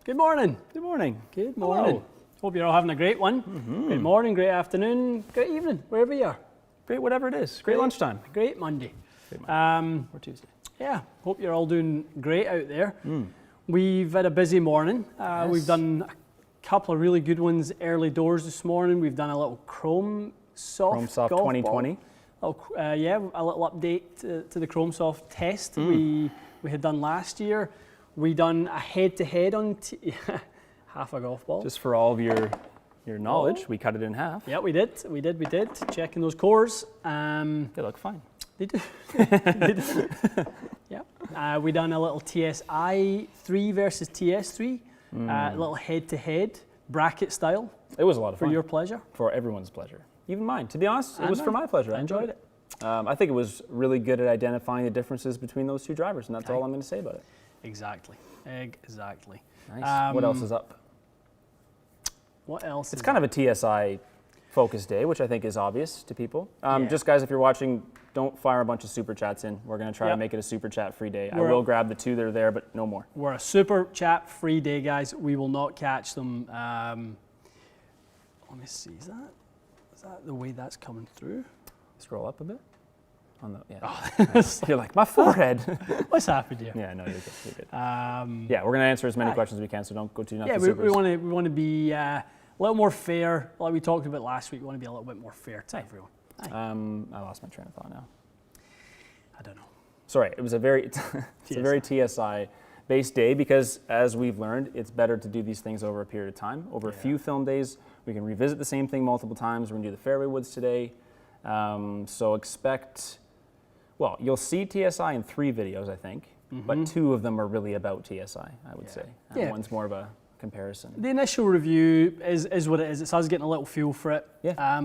Good morning. Good morning. Good morning. Hello. Hope you're all having a great one. Great morning, great afternoon, great evening, wherever you are. Great, whatever it is. Great lunchtime. Great Monday. Or Tuesday. Yeah, hope you're all doing great out there. We've had a busy morning. Yes. We've done a couple of really good ones early doors this morning. We've done a little Chrome Soft golf 2020. ball. A little update to the Chrome Soft test we had done last year. We done a head-to-head on half a golf ball. Just for all of your knowledge, we cut it in half. Yeah, we did. Checking those cores. They look fine. They do. They do. Yeah. We done a little TSI 3 versus TS3, a little head-to-head bracket style. It was a lot of fun. For your pleasure. For everyone's pleasure. Even mine. To be honest, it was for my pleasure. I enjoyed it. I think it was really good at identifying the differences between those two drivers, and that's all I'm going to say about it. Exactly. Nice. What else is up? What else? It's kind of a TSI focus day, which I think is obvious to people. Yeah. Just guys, if you're watching, don't fire a bunch of super chats in. We're going to try to make it a super chat free day. I will grab the two that are there, but no more. We're a super chat free day, guys. We will not catch them. Let me see. Is that the way that's coming through? Scroll up a bit. You're like, my forehead. What's happened here? Yeah, no, you're good. You're good. We're going to answer as many questions as we can, so don't go too nuts. Yeah, we want to be a little more fair, like we talked about last week. We want to be a little bit more fair to everyone. I lost my train of thought now. I don't know. Sorry, it was a very TSI based day because, as we've learned, it's better to do these things over a period of time. Over a few film days, we can revisit the same thing multiple times. We're going to do the fairway woods today, so expect. Well, you'll see TSI in 3 videos, I think, but 2 of them are really about TSI, I would say. One's more of a comparison. The initial review is what it is. It's us getting a little feel for it. Yeah.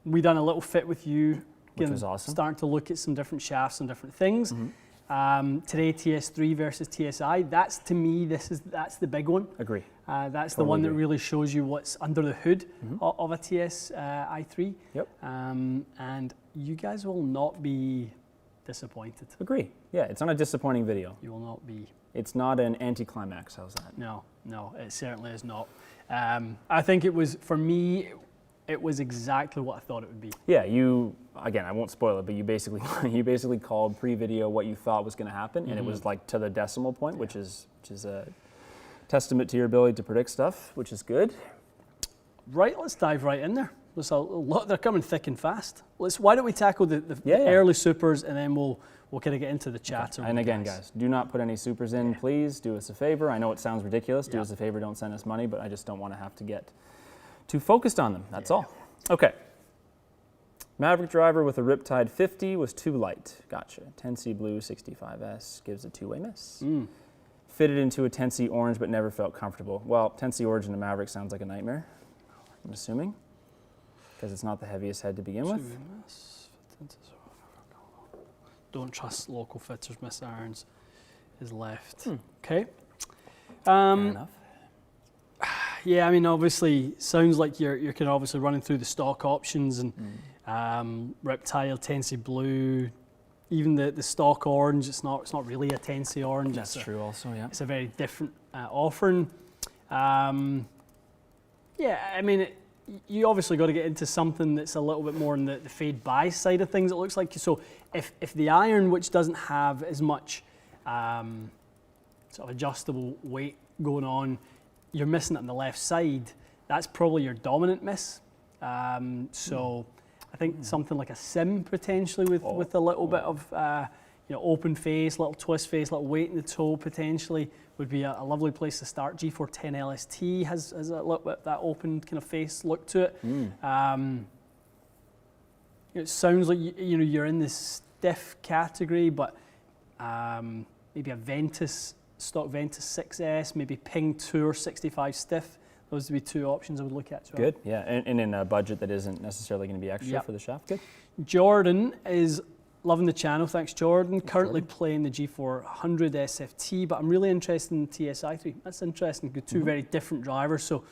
We done a little fit with you. Which was awesome. Starting to look at some different shafts and different things. Today, TS3 versus TSI. That's, to me, that's the big one. Agree. That's the one that really shows you what's under the hood of a TSI3. Yep. And you guys will not be disappointed. Agree. Yeah, it's not a disappointing video. You will not be. It's not an anticlimax. How's that? No, it certainly is not. I think it was, for me, it was exactly what I thought it would be. Yeah, again, I won't spoil it, but you basically called pre-video what you thought was going to happen, and it was like to the decimal point, which is a testament to your ability to predict stuff, which is good. Right, let's dive right in there. There's a lot. They're coming thick and fast. Why don't we tackle the early supers, and then we'll kind of get into the chat. Okay. And again, guys, do not put any supers in, please. Do us a favor. I know it sounds ridiculous. Do us a favor. Don't send us money, but I just don't want to have to get too focused on them. That's all. Okay. Maverick driver with a Riptide 50 was too light. Gotcha. 10C blue 65S gives a two-way miss. Fitted into a 10C orange, but never felt comfortable. Well, 10C orange in a Maverick sounds like a nightmare, I'm assuming, because it's not the heaviest head to begin with. Don't trust local fitters. Miss irons is left. Okay. Fair enough. Yeah, I mean, obviously, sounds like you're kind of obviously running through the stock options and Riptide, 10C blue, even the stock orange. It's not really a 10C orange. That's true. Also, yeah. It's a very different offering. Yeah, I mean, you obviously got to get into something that's a little bit more on the fade by side of things. It looks like so. If the iron, which doesn't have as much sort of adjustable weight going on, you're missing it on the left side, that's probably your dominant miss. So I think something like a sim potentially with a little bit of open face, little twist face, little weight in the toe potentially would be a lovely place to start. G410 LST has a little bit that open kind of face look to it. It sounds like you're in this stiff category, but maybe a stock Ventus 6S, maybe Ping Tour 65 stiff. Those would be 2 options I would look at as well. Good, yeah, and in a budget that isn't necessarily going to be extra for the shaft. Good. Jordan is loving the channel. Thanks, Jordan. Currently playing the G400 SFT, but I'm really interested in the TSI3. That's interesting. Good, 2 very different drivers. So,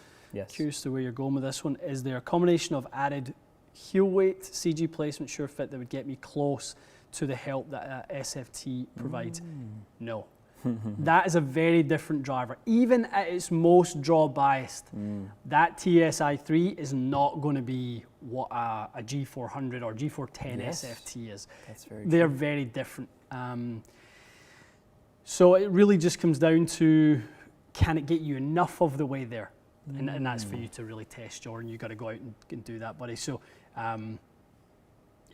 curious to where you're going with this one. Is there a combination of added heel weight, CG placement, sure fit that would get me close to the help that SFT provides? No. that is a very different driver. Even at its most draw biased, that TSI3 is not going to be what a G400 or G410 SFT is. That's very They're true. very different. So it really just comes down to, can it get you enough of the way there? And that's for you to really test, Jordan. You've got to go out and do that, buddy. So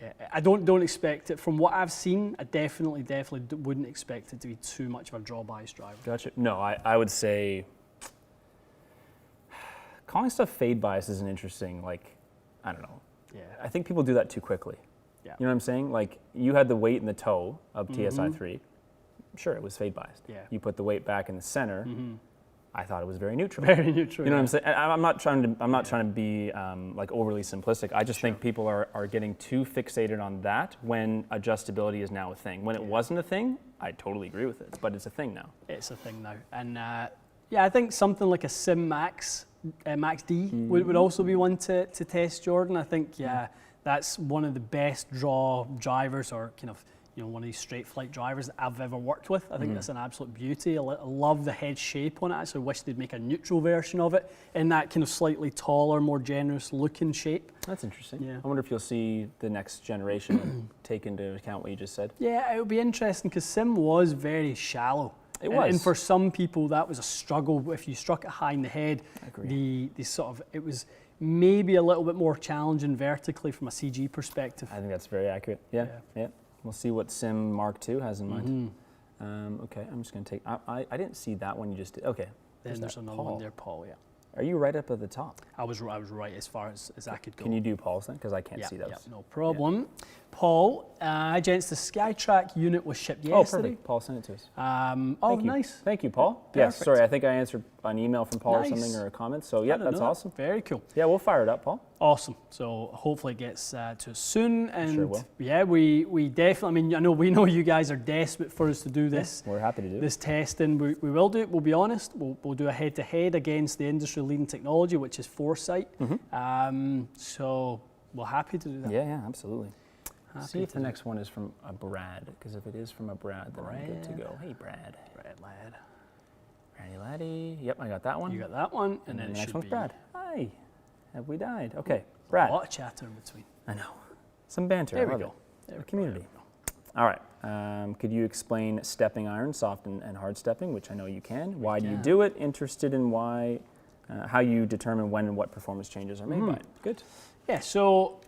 yeah, I don't expect it. From what I've seen, I definitely wouldn't expect it to be too much of a draw bias driver. Gotcha. No, I would say calling stuff fade bias is an interesting, like, I don't know. Yeah. I think people do that too quickly. Yeah. You know what I'm saying? Like, you had the weight in the toe of TSI3. Sure, it was fade biased. Yeah. You put the weight back in the center. I thought it was very neutral. Very neutral. You know what I'm saying? And I'm not trying to be like overly simplistic. I just think people are getting too fixated on that when adjustability is now a thing. When it wasn't a thing, I totally agree with it, but it's a thing now. It's a thing now, and yeah, I think something like a Sim Max Max D would also be one to test, Jordan. I think that's one of the best draw drivers, or kind of, you know, one of these straight flight drivers that I've ever worked with. I think that's an absolute beauty. I love the head shape on it. I sort of wish they'd make a neutral version of it in that kind of slightly taller, more generous looking shape. That's interesting. Yeah. I wonder if you'll see the next generation take into account what you just said. Yeah, it would be interesting because Sim was very shallow. It was. And for some people, that was a struggle. If you struck it high in the head, I agree. the sort of, it was maybe a little bit more challenging vertically from a CG perspective. I think that's very accurate. Yeah. We'll see what Sim Mark II has in mind. Okay, I'm just going to take, I didn't see that one you just did. Okay. Then there's another one there, Paul, yeah. Are you right up at the top? I was right as far as I could go. Can you do Paul's then? Because I can't see those. Yeah, no problem. Yeah. Paul, gents, the Skytrack unit was shipped yesterday. Oh, perfect. Paul sent it to us. Thank you. Nice. Thank you, Paul. Perfect. Yes, sorry, I think I answered an email from Paul or something, or a comment. So yeah, that's awesome. Very cool. Yeah, we'll fire it up, Paul. Awesome. So hopefully it gets to us soon. And sure will. Yeah, we definitely, I mean, we know you guys are desperate for us to do this. Yeah, we're happy to do this testing. We will do it, we'll be honest. We'll do a head-to-head against the industry-leading technology, which is Foresight. So we're happy to do that. Yeah, absolutely. See if the next one is from a Brad, because if it is from a Brad, then I'm good to go. Hey, Brad. Brad lad. Braddy laddie. Yep, I got that one. You got that one, and then it the next should one's be Brad. Hi. Have we died? Okay, Brad. A lot of chatter in between. I know. Some banter. There we go. A community. All right. Could you explain stepping iron, soft and hard stepping, which I know you can. Why do you do it? Interested in why, how you determine when and what performance changes are made by it. Good. Yeah, so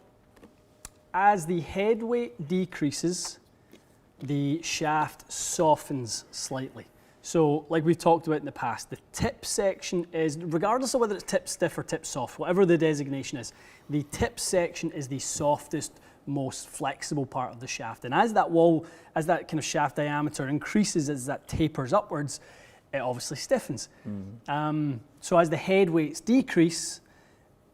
as the head weight decreases, the shaft softens slightly. So like we've talked about in the past, the tip section is, regardless of whether it's tip stiff or tip soft, whatever the designation is, the tip section is the softest, most flexible part of the shaft. And as that kind of shaft diameter increases, as that tapers upwards, it obviously stiffens. So as the head weights decrease,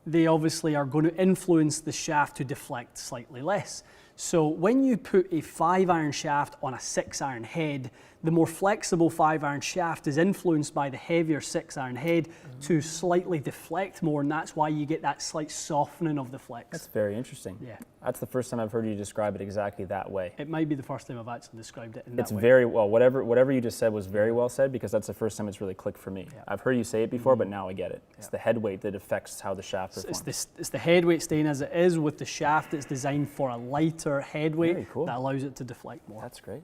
they obviously are going to influence the shaft to deflect slightly less. So when you put a 5-iron shaft on a 6-iron head, the more flexible 5-iron shaft is influenced by the heavier 6-iron head to slightly deflect more, and that's why you get that slight softening of the flex. That's very interesting. Yeah. That's the first time I've heard you describe it exactly that way. It might be the first time I've actually described it in that way. It's very well, whatever you just said was very well said, because that's the first time it's really clicked for me. Yeah. I've heard you say it before, but now I get it. It's the head weight that affects how the shaft performs. It's the head weight staying as it is, with the shaft that's designed for a lighter head weight that allows it to deflect more. That's great.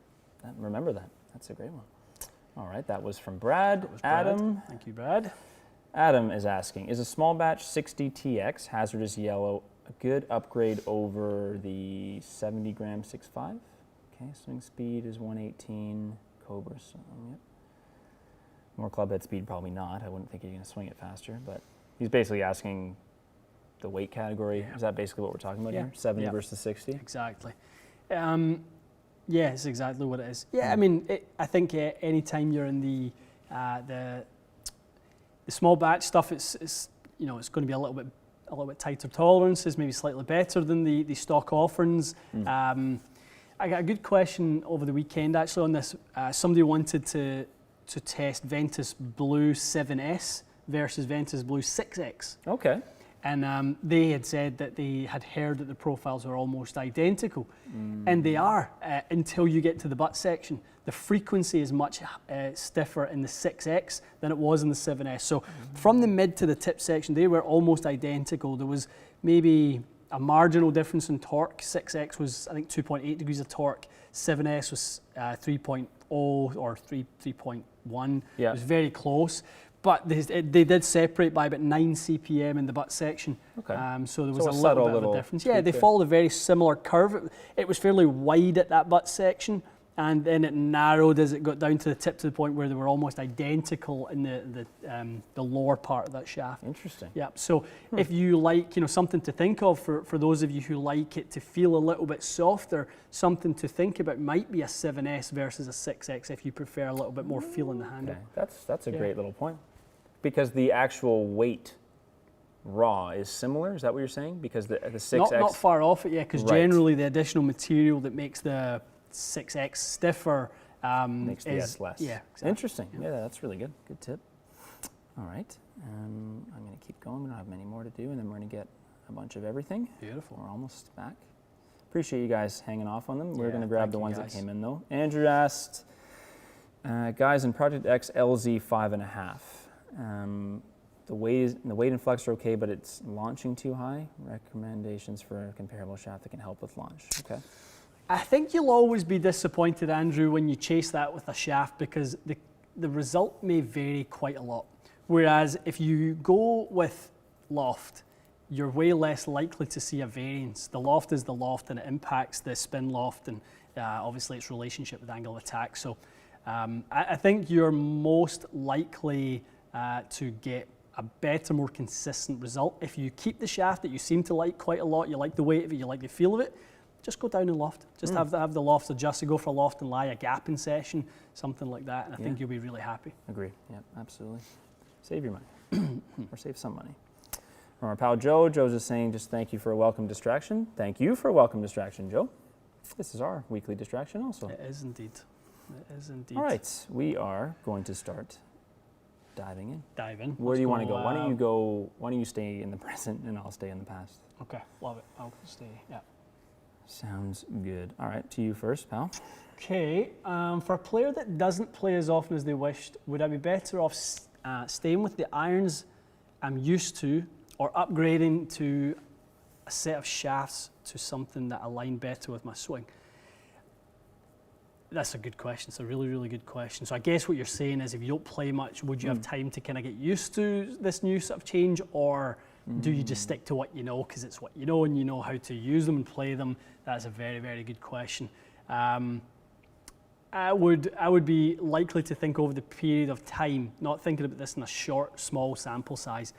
Remember that. That's a great one. All right, that was from Brad. Adam. Thank you, Brad. Adam is asking, is a small batch 60 TX hazardous yellow a good upgrade over the 70 gram 6.5? Okay, swing speed is 118. Cobra, so, yep. More club head speed, probably not. I wouldn't think you're going to swing it faster, but he's basically asking the weight category. Yeah. Is that basically what we're talking about here? 70 versus 60? Exactly. Yeah, it's exactly what it is. Yeah, I mean, I think any time you're in the small batch stuff, it's you know, it's going to be a little bit tighter tolerances, maybe slightly better than the stock offerings. I got a good question over the weekend actually on this. Somebody wanted to test Ventus Blue 7S versus Ventus Blue 6X. Okay. And they had said that they had heard that the profiles are almost identical. And they are until you get to the butt section. The frequency is much stiffer in the 6X than it was in the 7S. So from the mid to the tip section, they were almost identical. There was maybe a marginal difference in torque. 6X was, I think, 2.8 degrees of torque. 7S was 3.0 or 3.1. Yeah. It was very close. But they did separate by about 9 CPM in the butt section. Okay. So there was So a subtle little bit of little a difference. Yeah, they tweak followed a very similar curve. It was fairly wide at that butt section, and then it narrowed as it got down to the tip, to the point where they were almost identical in the lower part of that shaft. Interesting. Yeah. So if you like, something to think of for those of you who like it to feel a little bit softer, something to think about might be a 7S versus a 6X if you prefer a little bit more feel in the handle. Okay. That's a great little point. Because the actual weight raw is similar, is that what you're saying? Because the 6X... Not far off it, yeah, because Right. generally the additional material that makes the 6X stiffer makes the S less. Yeah, exactly. Interesting. Yeah, that's really good. Good tip. All right. I'm going to keep going. We don't have many more to do, and then we're going to get a bunch of everything. Beautiful. We're almost back. Appreciate you guys hanging off on them. We're Yeah, going to grab thank the you, ones guys. that came in, though. Andrew asked, guys, in Project X LZ 5.5, the weight and flex are okay, but it's launching too high. Recommendations for a comparable shaft that can help with launch. Okay. I think you'll always be disappointed, Andrew, when you chase that with a shaft, because the result may vary quite a lot. Whereas if you go with loft, you're way less likely to see a variance. The loft is the loft, and it impacts the spin loft and obviously its relationship with angle of attack. So I think you're most likely to get a better, more consistent result if you keep the shaft that you seem to like quite a lot. You like the weight of it, you like the feel of it. Just go down and loft. Just have the loft adjusted. Go for a loft and lie a gap in session, something like that, and I think you'll be really happy. Agree. Yep, absolutely. Save your money, or save some money. From our pal Joe, Joe's just saying, just thank you for a welcome distraction. Thank you for a welcome distraction, Joe. This is our weekly distraction also. It is indeed. It is indeed. All right, we are going to start diving in. Dive in. Where do you want to go? Why don't you go? Why don't you stay in the present and I'll stay in the past? Okay, love it. I'll stay. Yeah. Sounds good. All right, to you first, pal. Okay, for a player that doesn't play as often as they wished, would I be better off staying with the irons I'm used to, or upgrading to a set of shafts to something that align better with my swing? That's a good question. It's a really, really good question. So I guess what you're saying is, if you don't play much, would you have time to kind of get used to this new sort of change, or do you just stick to what you know because it's what you know and you know how to use them and play them? That's a very, very good question. I would be likely to think over the period of time, not thinking about this in a short, small sample size.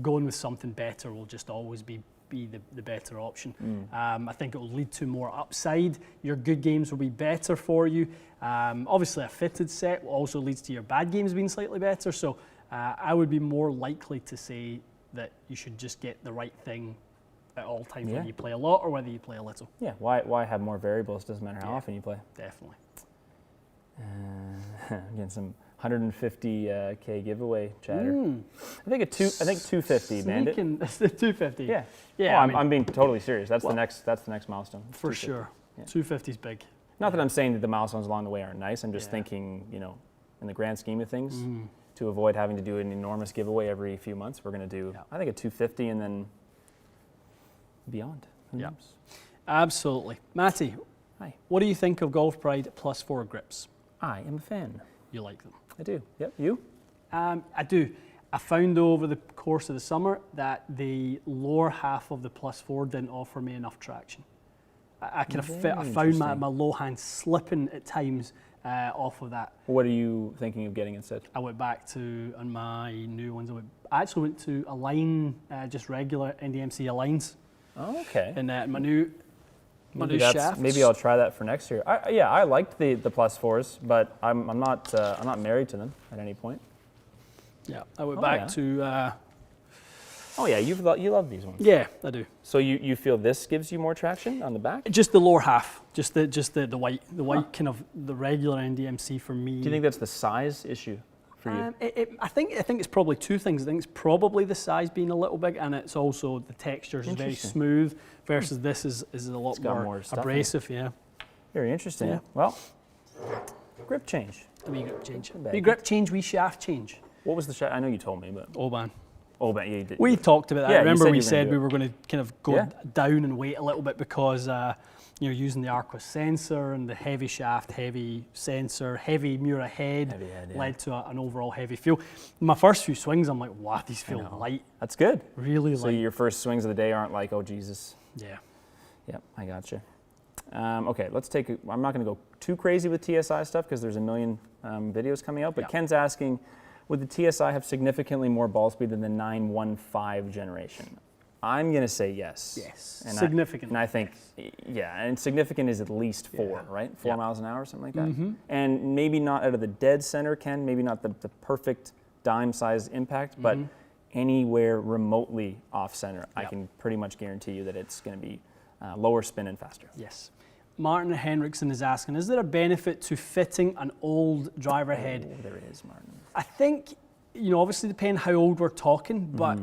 Going with something better will just always be the better option. I think it will lead to more upside. Your good games will be better for you. Obviously, a fitted set also leads to your bad games being slightly better. So I would be more likely to say that you should just get the right thing at all times, whether you play a lot or whether you play a little. Yeah, why have more variables? Doesn't matter how often you play. Definitely. Getting some 150K giveaway chatter. I think 250, Bandit. That's the 250. Yeah. Yeah. Oh, I'm being totally serious. That's the next milestone. For sure. Yeah. 250 is big. Not that I'm saying that the milestones along the way aren't nice. I'm just thinking, in the grand scheme of things, to avoid having to do an enormous giveaway every few months, we're going to do, I think, a 250 and then beyond. Who knows? Absolutely. Matty, Hi. what do you think of Golf Pride +4 grips? I am a fan. You like them? I do. Yep. You? I do. I found over the course of the summer that the lower half of the +4 didn't offer me enough traction. I found my low hand slipping at times off of that. What are you thinking of getting instead? I went back to, on my new ones, I actually went to Align, just regular NDMC Aligns. Oh, okay. And my new shafts. Maybe I'll try that for next year. I liked the +4s, but I'm not married to them at any point. Yeah, I went back to. Oh yeah, you love these ones. Yeah, I do. So you feel this gives you more traction on the back? Just the lower half, just the white kind of the regular NDMC for me. Do you think that's the size issue for you? I think it's probably two things. I think it's probably the size being a little big, and it's also the texture is very smooth versus this is a lot more abrasive. Yeah. Very interesting. Yeah. Well, grip change. A wee grip change. Wee grip change, wee shaft change. What was the shaft? I know you told me, but. Oban. Yeah, you did. We talked about that. Yeah, I remember we said we were going to kind of go down and weight a little bit because you're using the Arquus sensor and the heavy shaft, heavy sensor, heavy Mura head, led to an overall heavy feel. My first few swings, I'm like, wow, these feel light. That's good. Really light. So your first swings of the day aren't like, oh, Jesus. Yeah. Yep, I gotcha. Okay, let's take I'm not going to go too crazy with TSI stuff because there's a million videos coming out, but Ken's asking, would the TSI have significantly more ball speed than the 915 generation? I'm going to say yes. Yes, significant. And I think, and significant is at least 4, right? 4 miles an hour, something like that. Mm-hmm. And maybe not out of the dead center, Ken, maybe not the perfect dime-sized impact, but anywhere remotely off-center, I can pretty much guarantee you that it's going to be lower spin and faster. Yes. Martin Henriksen is asking, is there a benefit to fitting an old driver head? Oh, there is, Martin. I think, obviously depending how old we're talking, but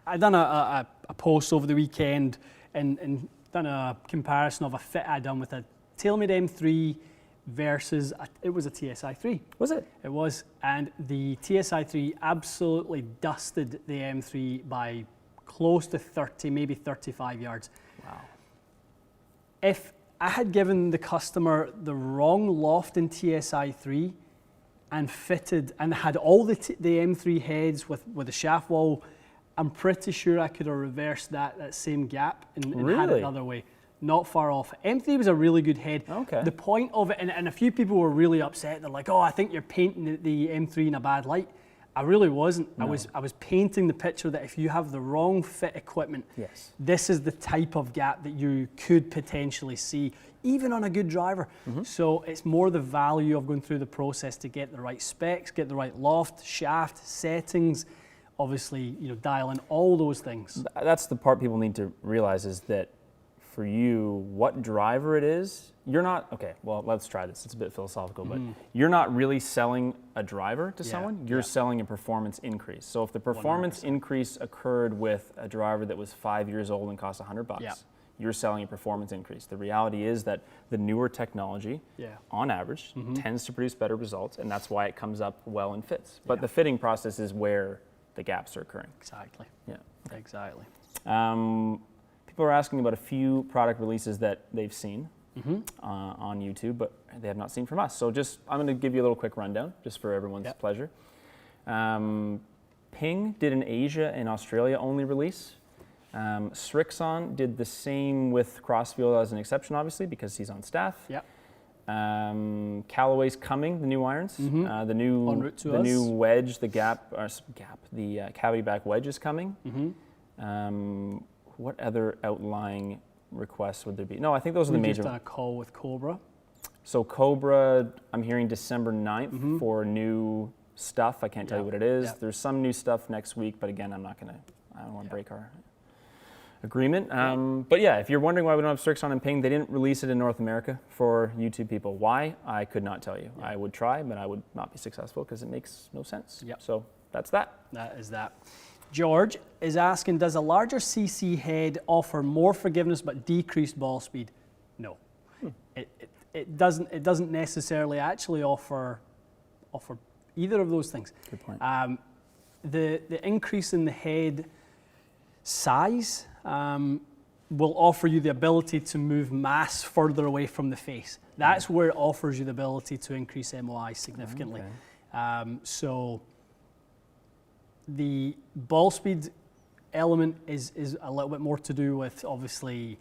I done a post over the weekend and done a comparison of a fit I done with a TaylorMade M3 versus, it was a TSI3. Was it? It was, and the TSI3 absolutely dusted the M3 by close to 30, maybe 35 yards. Wow. If I had given the customer the wrong loft in TSI3 and fitted and had all the M3 heads with a shaft wall, I'm pretty sure I could have reversed that same gap and had it the other way. Not far off. M3 was a really good head. Okay. The point of it, and a few people were really upset. They're like, oh, I think you're painting the M3 in a bad light. I really wasn't. No. I was painting the picture that if you have the wrong fit equipment, this is the type of gap that you could potentially see, even on a good driver. So it's more the value of going through the process to get the right specs, get the right loft, shaft, settings, obviously, dial in all those things. That's the part people need to realize is that for you, what driver it is, you're not, okay, well, let's try this. It's a bit philosophical, but you're not really selling a driver to someone. You're selling a performance increase. So if the performance 100%. Increase occurred with a driver that was 5 years old and cost $100, you're selling a performance increase. The reality is that the newer technology, on average, tends to produce better results, and that's why it comes up well and fits. But the fitting process is where the gaps are occurring. Exactly. Yeah. Exactly. People are asking about a few product releases that they've seen on YouTube, but they have not seen from us. So I'm going to give you a little quick rundown, just for everyone's pleasure. Ping did an Asia and Australia only release. Srixon did the same with Crossfield as an exception, obviously, because he's on staff. Yep. Callaway's coming, the new irons. The new wedge, the cavity back wedge is coming. What other outlying requests would there be? No, I think those are the major. We've just done a call with Cobra. So Cobra, I'm hearing December 9th for new stuff. I can't tell you what it is. There's some new stuff next week, but again, I don't want to break our agreement. But yeah, if you're wondering why we don't have Srixon and Ping, they didn't release it in North America for YouTube people. Why? I could not tell you. I would try, but I would not be successful because it makes no sense. So that's that. That is that. George is asking, does a larger CC head offer more forgiveness but decreased ball speed? No. It doesn't necessarily actually offer either of those things. Good point. The increase in the head size will offer you the ability to move mass further away from the face. That's where it offers you the ability to increase MOI significantly. So the ball speed element is a little bit more to do with obviously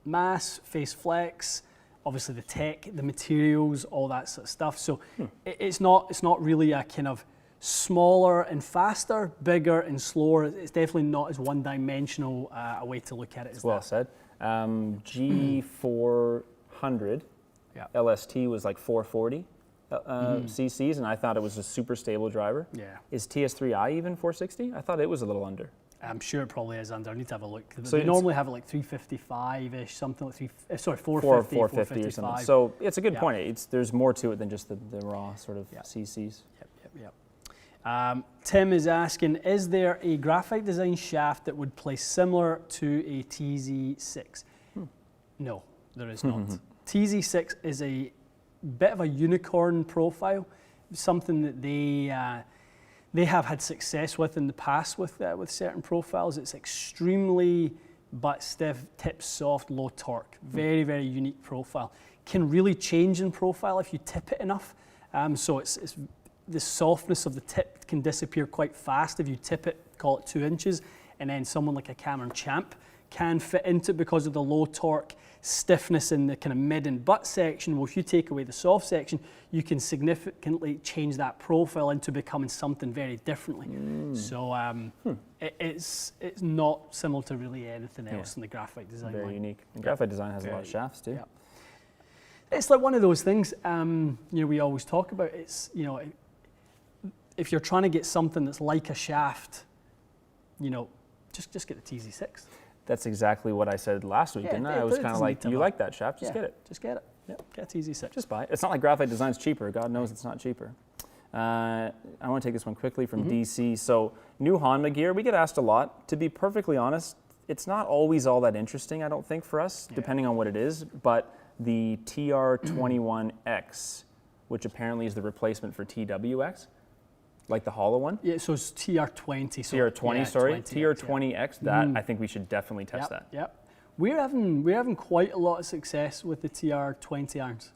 mass, face flex, obviously the tech, the materials, all that sort of stuff. So it's not really a kind of smaller and faster, bigger and slower. It's definitely not as one-dimensional a way to look at it as well said. G400 LST was like 440 cc's, and I thought it was a super stable driver. Is TS3i even 460? I thought it was a little under. I'm sure it probably is under. I need to have a look. So they normally have it like 355-ish, something like 450 or something. So it's a good point. There's more to it than just the raw sort of cc's. Tim is asking, is there a graphite design shaft that would play similar to a TZ6? No, there is not. TZ6 is a bit of a unicorn profile, something that they have had success with in the past with certain profiles. It's extremely butt stiff, tip soft, low torque. Very, very unique profile. Can really change in profile if you tip it enough. So it's the softness of the tip can disappear quite fast if you tip it, call it 2 inches, and then someone like a Cameron Champ can fit into it because of the low torque stiffness in the kind of mid and butt section. Well, if you take away the soft section, you can significantly change that profile into becoming something very differently. So it's not similar to really anything else in the graphite design Very line. unique. And graphite design has a lot of shafts too. Yeah. It's like one of those things, we always talk about. It's, if you're trying to get something that's like a shaft, just get the TZ6. That's exactly what I said last week, didn't I? I was kind of like, you like that shaft, just get it. Just get it. Yeah, get a TZ6. Just buy it. It's not like graphite design's cheaper. God knows it's not cheaper. I want to take this one quickly from DC. So new Honma gear, we get asked a lot. To be perfectly honest, it's not always all that interesting, I don't think, for us, depending on what it is. But the TR21X, which apparently is the replacement for TWX, like the hollow one. Yeah, so it's TR20. So TR20, sorry. TR20X, that I think we should definitely test that. Yep. We're having quite a lot of success with the TR20 irons.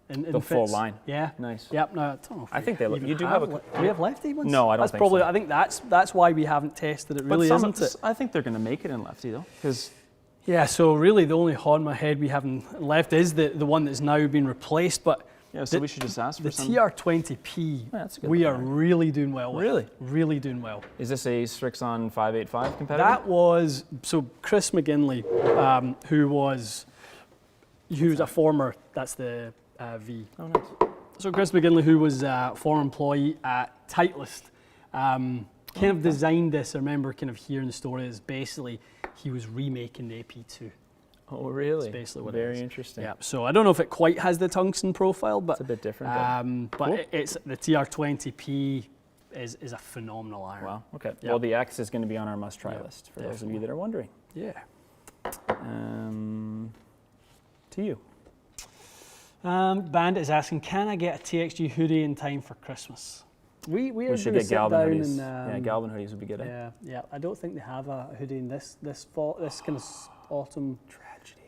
The full line. Yeah. Nice. Yep. No, I don't know if I think they look. You do have a. Do we have lefty ones? No, I don't that's think probably, so. I think that's why we haven't tested it. Really, isn't it? I think they're going to make it in lefty though, because. Yeah. So really, the only Honma head we haven't left is the one that's now been replaced. But yeah, so we should just ask for the some. TR20P. We are really doing well with. Really? Really doing well. Is this a Strixon 585 competitor? That was so Chris McGinley, who was a former. That's the V. Oh, nice. So Chris McGinley, who was a former employee at Titleist, kind of designed this. I remember kind of hearing the story. Is basically he was remaking the AP2. Oh, really? That's basically what it is. Very interesting. Yeah. So I don't know if it quite has the tungsten profile, but it's a bit different. but cool. It's the TR20P is a phenomenal iron. Wow. Okay. Yeah. Well, the X is going to be on our must-try list for those of you that are wondering. Yeah. To you. Bandit is asking, can I get a TXG hoodie in time for Christmas? We should get Galvin hoodies. Yeah, Galvin hoodies would be good. Yeah. I don't think they have a hoodie in this fall, this kind of autumn,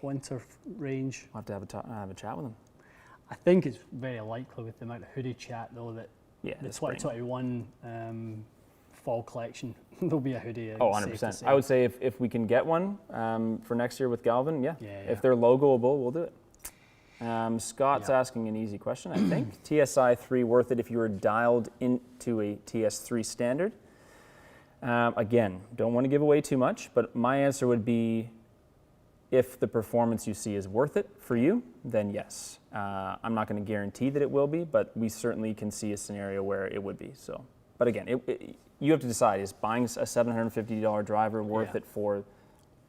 winter range. We'll have to have a chat with them. I think it's very likely with the amount of hoodie chat though that the spring. 2021 fall collection there'll be a hoodie. Oh, 100%. I would say if we can get one for next year with Galvin, if they're logoable, we'll do it. Scott's asking an easy question, I think. TSI 3 worth it if you were dialed into a TS3 standard? Again, don't want to give away too much, but my answer would be if the performance you see is worth it for you, then yes. I'm not going to guarantee that it will be, but we certainly can see a scenario where it would be. So, but again, you have to decide, is buying a $750 driver worth it for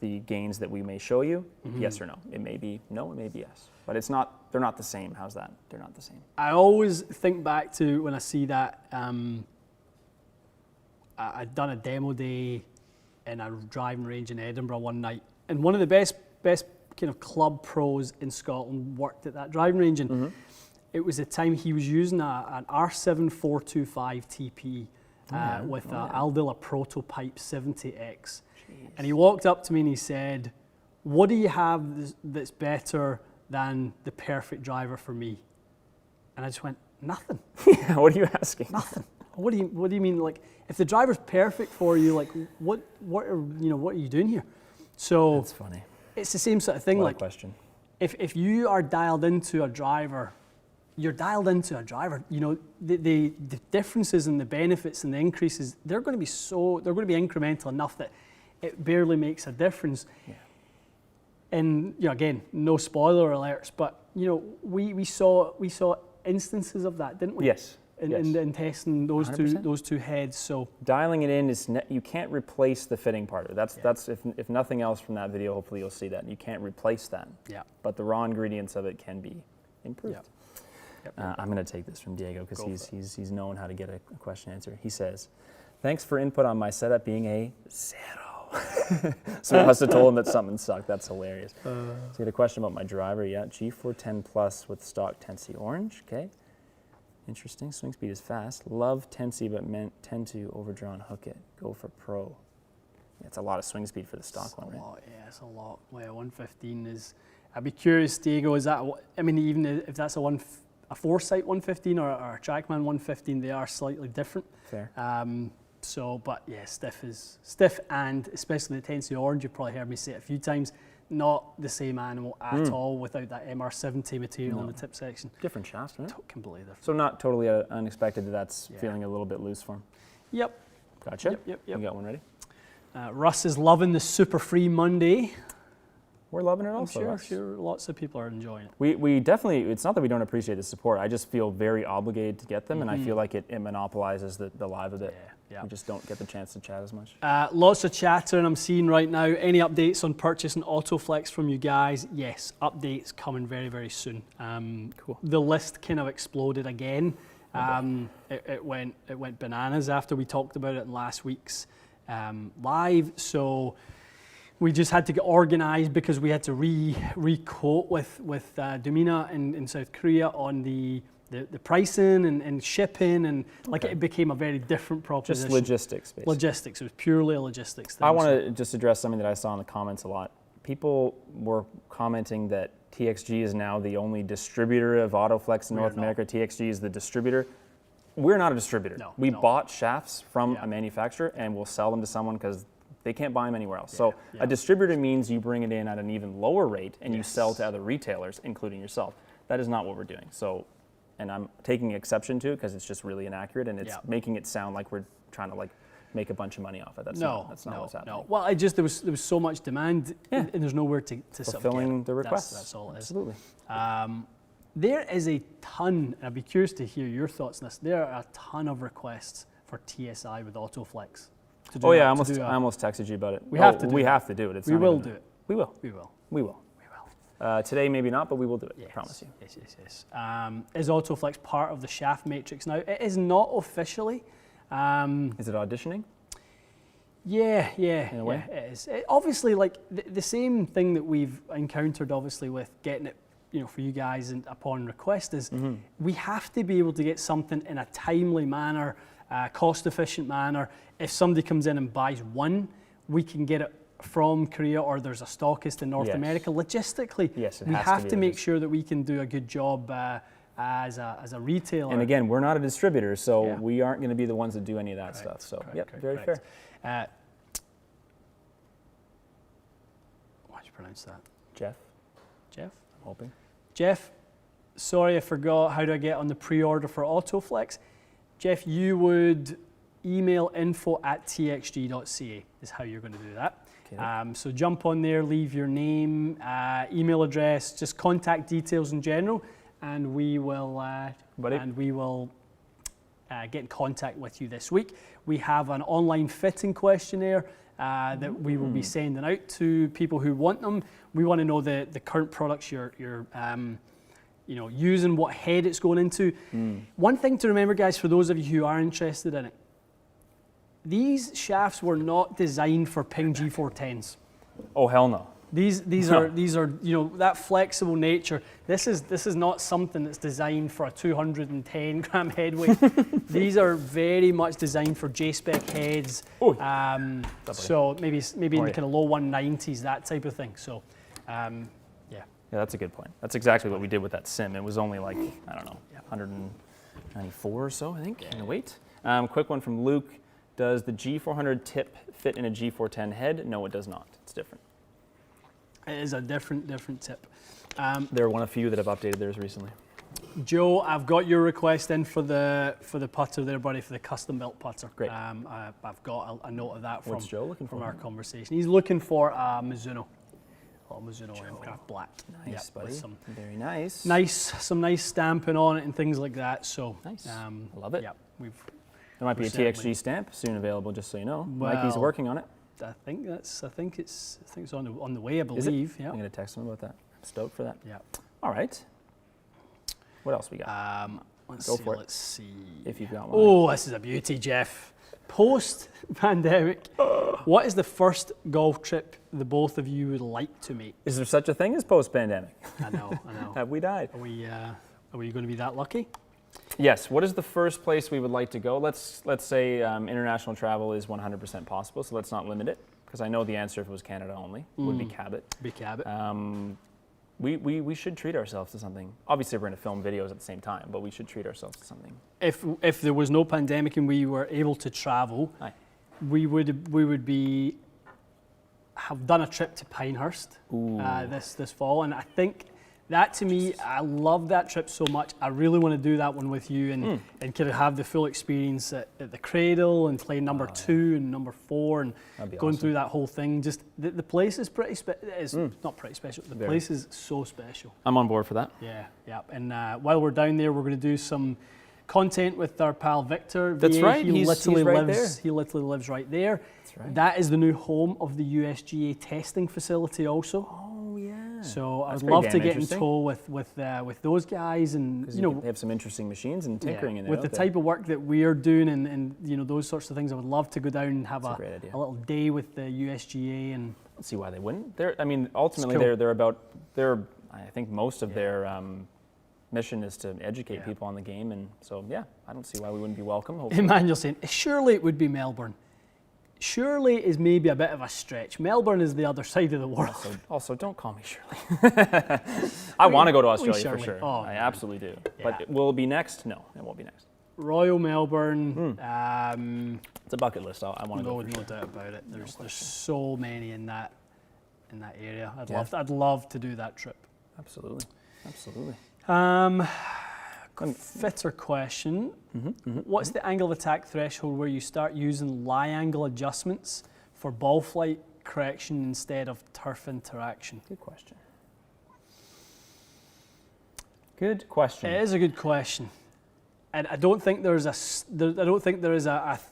the gains that we may show you? Yes or no? It may be no, it may be yes. But it's not, they're not the same. How's that? They're not the same. I always think back to when I see that, I'd done a demo day in a driving range in Edinburgh one night, and one of the best kind of club pros in Scotland worked at that driving range, and it was the time he was using an R7 425 TP with an Aldila Prototype 70X. And he walked up to me and he said, "What do you have that's better than the perfect driver for me?" And I just went, "Nothing." Yeah, what are you asking? Nothing. What do you mean? Like, if the driver's perfect for you, like, what are you doing here? So that's funny. It's the same sort of thing. What a question. If you are dialed into a driver, you're dialed into a driver. You know, the differences and the benefits and the increases, they're going to be incremental enough that it barely makes a difference. Yeah. And again, no spoiler alerts, but we saw instances of that, didn't we? Yes. In testing those 100%. those two heads. So dialing it in is you can't replace the fitting part of it. That's if nothing else from that video, hopefully you'll see that. You can't replace that. Yeah. But the raw ingredients of it can be improved. I'm going to take this from Diego because Go he's known how to get a question answered. He says, "Thanks for input on my setup being a 0." So I must have told him that something sucked. That's hilarious. So he had a question about my driver. Yeah, G410 Plus with stock Tensi orange. Okay. Interesting. Swing speed is fast. Love Tensi, but tend to overdraw and hook it. Go for pro. Yeah, it's a lot of swing speed for the stock one, right? Lot, yeah, it's a lot. Well, 115 is. I'd be curious, Diego. Is that? I mean, even if that's a Foresight 115 or a Trackman 115, they are slightly different. Fair. So, but yeah, stiff, and especially the Tensi orange. You've probably heard me say it a few times. Not the same animal at all without that MR70 material in the tip section. Different shafts, right? Completely different. So not totally unexpected that that's feeling a little bit loose for him. Yep. Gotcha. Yep. You got one ready? Russ is loving the Super Free Monday. We're loving it I'm also. sure lots of people are enjoying it. We definitely, it's not that we don't appreciate the support. I just feel very obligated to get them, and I feel like it monopolizes the live a bit. Yeah. We just don't get the chance to chat as much. Lots of chatter, and I'm seeing right now. Any updates on purchasing Autoflex from you guys? Yes, updates coming very, very soon. Cool. The list kind of exploded again. It went bananas after we talked about it in last week's live. So we just had to get organised because we had to re-quote with Domina in South Korea on the pricing and shipping, and it became a very different proposition. Just logistics, basically. Logistics. It was purely a logistics thing. I want to just address something that I saw in the comments a lot. People were commenting that TXG is now the only distributor of Autoflex in North America. TXG is the distributor. We're not a distributor. We bought shafts from a manufacturer and we'll sell them to someone because they can't buy them anywhere else. So a distributor means you bring it in at an even lower rate and you sell to other retailers, including yourself. That is not what we're doing. So, and I'm taking exception to it because it's just really inaccurate and it's making it sound like we're trying to make a bunch of money off it. That's not what's happening. No. Well, there was so much demand and there's nowhere to fulfilling the requests. That's all it is. Absolutely. There is a ton, and I'd be curious to hear your thoughts on this. There are a ton of requests for TSI with Autoflex. I almost texted you about it. We have to do it. We will do it. We will. Today maybe not, but we will do it. Yes. I promise you. Yes. Is Autoflex part of the shaft matrix now? It is not officially. Is it auditioning? Yeah. In a way? It is. Obviously, the same thing that we've encountered, obviously, with getting it, for you guys and upon request is we have to be able to get something in a timely manner, cost-efficient manner. If somebody comes in and buys one, we can get it from Korea, or there's a stockist in North America. Logistically, we have to make sure that we can do a good job as a retailer. And again, we're not a distributor, so we aren't going to be the ones that do any of that stuff. So, very fair. How do you pronounce that? Jeff? I'm hoping. Jeff, sorry I forgot. How do I get on the pre-order for Autoflex? Jeff, you would email info@txg.ca is how you're going to do that. Okay. So jump on there, leave your name, email address, just contact details in general, and we will get in contact with you this week. We have an online fitting questionnaire that we will be sending out to people who want them. We want to know the current products you're using, what head it's going into. One thing to remember, guys, for those of you who are interested in it, these shafts were not designed for Ping G410s. Oh, hell no. These are that flexible nature. This is not something that's designed for a 210 gram head weight. These are very much designed for J-spec heads. So maybe in the kind of low 190s, that type of thing. So yeah, that's a good point. That's exactly what we did with that sim. It was only 194 or so, I think, in the weight. Quick one from Luke. Does the G400 tip fit in a G410 head? No, it does not. It's different. It is a different tip. They're one of few that have updated theirs recently. Joe, I've got your request in for the putter there, buddy, for the custom built putter. Great. I've got a note of that from, What's Joe looking for? From our conversation. He's looking for a Mizuno. Mizuno Aircraft Black. Nice, buddy. Very nice. Some nice stamping on it and things like that. So nice. I love it. Yeah, there might be a TXG stamp soon available, just so you know. Mikey's working on it. I think it's on the way, I believe. Yeah. I'm gonna text him about that. I'm stoked for that. Yeah. All right. What else we got? Let's Go see. for it. Let's see. If you've got one. Oh, this is a beauty, Jeff. Post-pandemic, what is the first golf trip the both of you would like to make? Is there such a thing as post-pandemic? I know. Have we died? Are we going to be that lucky? Yes. What is the first place we would like to go? Let's say international travel is 100% possible, so let's not limit it, because I know the answer if it was Canada only would be Cabot. Be Cabot. We should treat ourselves to something. Obviously, we're going to film videos at the same time, but we should treat ourselves to something. If there was no pandemic and we were able to travel, we would have done a trip to Pinehurst this fall, and I think that, to me, I love that trip so much. I really want to do that one with you and kind of have the full experience at the Cradle and play number 2 and number 4 and going awesome. through that whole thing. Just the place is pretty special. It's not pretty special. The place is so special. I'm on board for that. Yeah. And while we're down there, we're going to do some content with our pal Victor. That's VA. right. He He's literally right lives. there. He literally lives right there. That's right. That is the new home of the USGA testing facility, also. Oh yeah. So I That's would pretty love damn to get in interesting. tow with those guys, and They have some interesting machines and tinkering in there. with the type of work that we are doing and those sorts of things. I would love to go down and have a great idea. little day with the USGA and. Let's see why they wouldn't. Ultimately, cool. I think most of their mission is to educate people on the game, and so I don't see why we wouldn't be welcome. Hopefully. Emmanuel saying, surely it would be Melbourne. Surely is maybe a bit of a stretch. Melbourne is the other side of the world. Also, don't call me Shirley. I want to go to Australia for Shirley. sure. Oh, I absolutely do. Yeah. But will it be next? No, it won't be next. Royal Melbourne. It's a bucket list. I want to go for No sure. doubt about it. There's so many in that area. I'd love to do that trip. Absolutely. Fitter question. What's the angle of attack threshold where you start using lie angle adjustments for ball flight correction instead of turf interaction? Good question. Good question. It is a good question. And I don't think there is a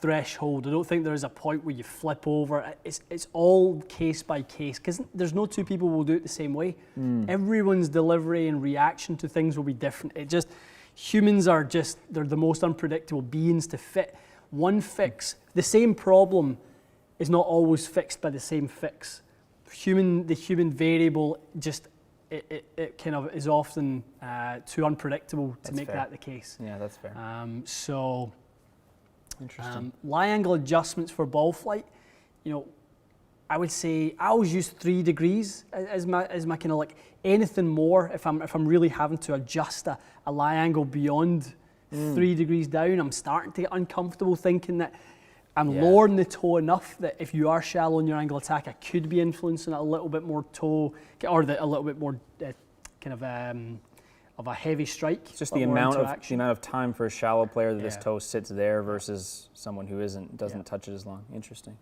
threshold. I don't think there is a point where you flip over. It's all case by case, because there's no two people who will do it the same way. Everyone's delivery and reaction to things will be different. Humans are they're the most unpredictable beings to fit. One fix, the same problem is not always fixed by the same fix. The human variable it kind of is often too unpredictable to make that the case. Yeah, that's fair. Interesting. Lie angle adjustments for ball flight, I would say I always use 3 degrees as my kind of like anything more. If I'm really having to adjust a lie angle beyond 3 degrees down, I'm starting to get uncomfortable thinking that I'm lowering the toe enough that if you are shallow in your angle attack, I could be influencing a little bit more toe, or a little bit more kind of a heavy strike. It's just the amount of time for a shallow player that this toe sits there versus someone who doesn't touch it as long. Interesting.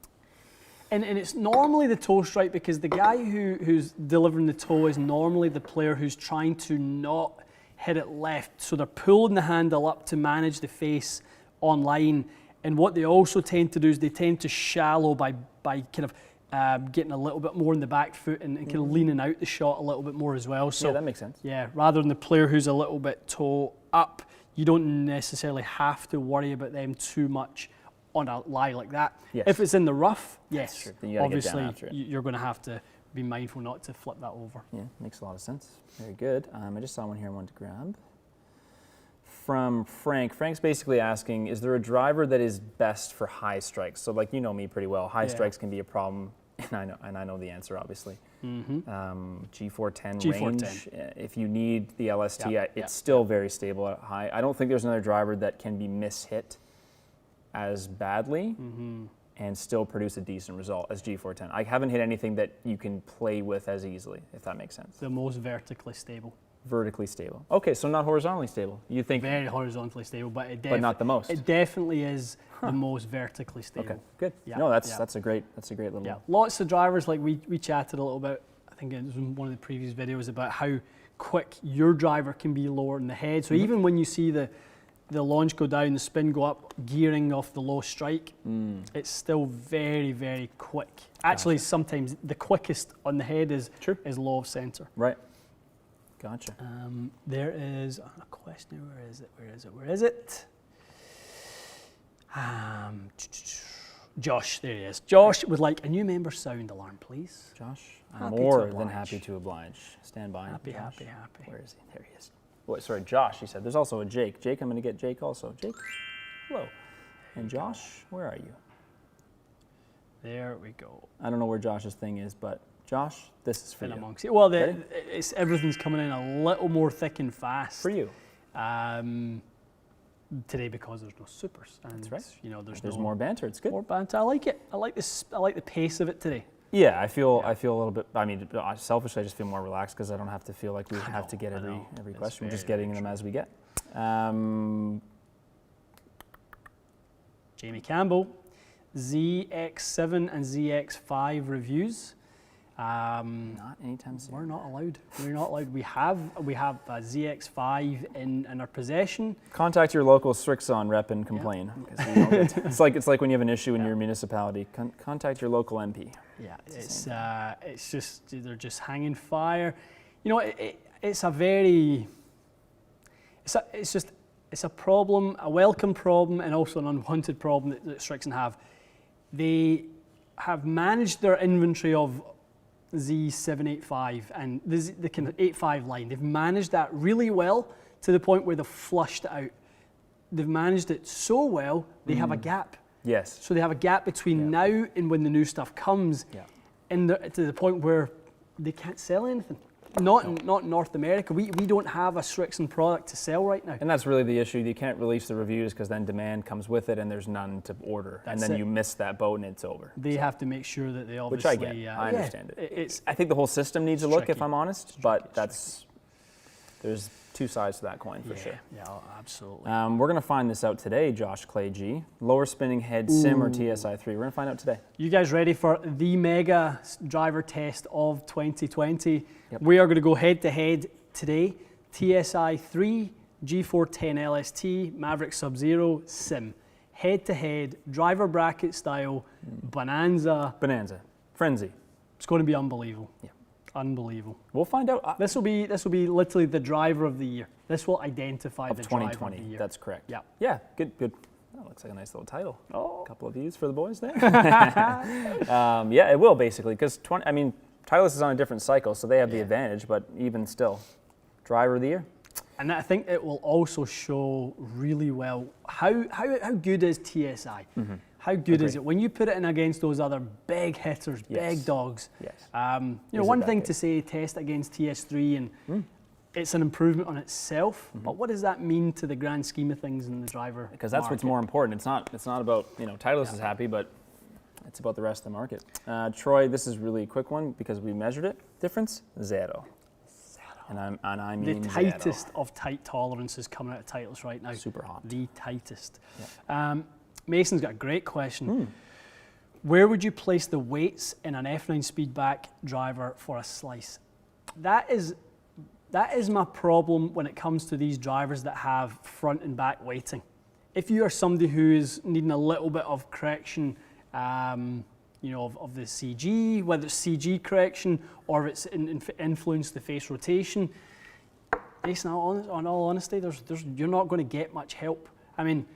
And it's normally the toe strike, because the guy who's delivering the toe is normally the player who's trying to not hit it left. So they're pulling the handle up to manage the face on line. And what they also tend to do is they tend to shallow by kind of getting a little bit more in the back foot and kind of leaning out the shot a little bit more as well. So that makes sense. Yeah, rather than the player who's a little bit toe up, you don't necessarily have to worry about them too much on a lie like that. Yes. If it's in the rough, yes, sure. Then you gotta Obviously get down after it. You're going to have to be mindful not to flip that over. Yeah, makes a lot of sense. Very good. I just saw one here I wanted to grab. From Frank. Frank's basically asking, is there a driver that is best for high strikes? So like, you know me pretty well. High strikes can be a problem, and I know the answer, obviously. G410 range. If you need the LST, it's still very stable at high. I don't think there's another driver that can be mishit as badly and still produce a decent result as G410. I haven't hit anything that you can play with as easily, if that makes sense. The most vertically stable. Vertically stable. Okay, so not horizontally stable. You think very horizontally stable, but not the most. It definitely is the most vertically stable. Okay, good. Yeah, no, that's a great little. Yeah, lots of drivers, like we chatted a little bit. I think it was in one of the previous videos about how quick your driver can be lower in the head. So even when you see the launch go down, the spin go up, gearing off the low strike, it's still very, very quick. Actually, sometimes the quickest on the head is low of center. Right. Gotcha. There is a question. Where is it? Where is it? Where is it? Josh, there he is. Josh would like a new member sound alarm, please. Josh, I'm Happy to more than oblige. happy to oblige. Stand by. Happy, Josh. happy, happy. Where is he? There he is. Wait, sorry, Josh, he said. There's also a Jake. Jake, I'm going to get Jake also. Jake, hello. And Josh, where are you? There we go. I don't know where Josh's thing is, but Josh, this is for In you. amongst it. Well, Ready? everything's coming in a little more thick and fast. For you. Today because there's no supers. And That's right. you know, there's more banter. It's good. more banter. I like it. I like this. I like the pace of it today. Yeah, I feel a little bit. I mean, selfishly, I just feel more relaxed because I don't have to feel like we have to get every It's question. We're just very, getting very them as we get. Jamie Campbell, ZX7 and ZX5 reviews. Not anytime soon. We're not allowed. We're not allowed. We have a ZX5 in our possession. Contact your local Strixon rep and complain. 'Cause we don't get it's like when you have an issue in your municipality. Contact your local MP. Yeah, it's just they're just hanging fire. You know, it's a problem, a welcome problem, and also an unwanted problem that Strixon have. They have managed their inventory of Z785 and the kind of 85 line. They've managed that really well to the point where they've flushed it out. They've managed it so well, they have a gap. Yes. So they have a gap between now and when the new stuff comes, to the point where they can't sell anything. Not in North America. We don't have a Strixon product to sell right now. And that's really the issue. You can't release the reviews because then demand comes with it and there's none to order. That's and then it. you miss that boat and it's over. They have to make sure that they Which obviously... I get. I understand it. It's I think the whole system needs a look, if tricky. I'm honest, but there's two sides to that coin for sure. Yeah, absolutely. We're going to find this out today, Josh Clay G. Lower spinning head sim or TSI3. We're going to find out today. You guys ready for the mega driver test of 2020? Yep. We are going to go head to head today. TSI3, G410 LST, Maverick Sub-Zero, sim. Head to head, driver bracket style, bonanza. Bonanza. Frenzy. It's going to be unbelievable. Yeah. Unbelievable. We'll find out. This will be literally the driver of the year. This will identify Of the driver of 2020. the year. That's correct. Yeah. Yeah, good. That looks like a nice little title. Oh. A couple of views for the boys there. Yeah, it will basically, because Titleist is on a different cycle, so they have the advantage, but even still, driver of the year. And I think it will also show really well how good is TSI? How good is it when you put it in against those other big hitters, big dogs? Yes. One thing to say, test against TS3, and it's an improvement on itself. But what does that mean to the grand scheme of things in the driver? Because that's what's more important. It's not about Titleist is happy, but it's about the rest of the market. Troy, this is really a quick one because we measured it. Difference 0. And I mean the tightest of tight tolerances coming out of Titleist right now. Super hot. The tightest. Yeah. Mason's got a great question. Where would you place the weights in an F9 Speedback driver for a slice? That is my problem when it comes to these drivers that have front and back weighting. If you are somebody who is needing a little bit of correction, of the CG, whether it's CG correction or if it's influenced the face rotation, Mason, on all honesty, you're not going to get much help. I mean,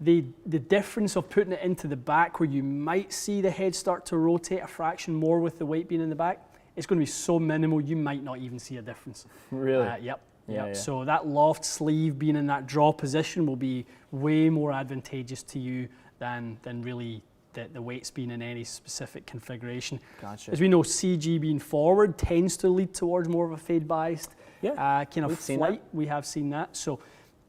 the difference of putting it into the back where you might see the head start to rotate a fraction more with the weight being in the back, it's going to be so minimal you might not even see a difference. Really? Yep. Yeah. So that loft sleeve being in that draw position will be way more advantageous to you than really the weights being in any specific configuration. Gotcha. As we know, CG being forward tends to lead towards more of a fade biased kind of flight. We have seen that. So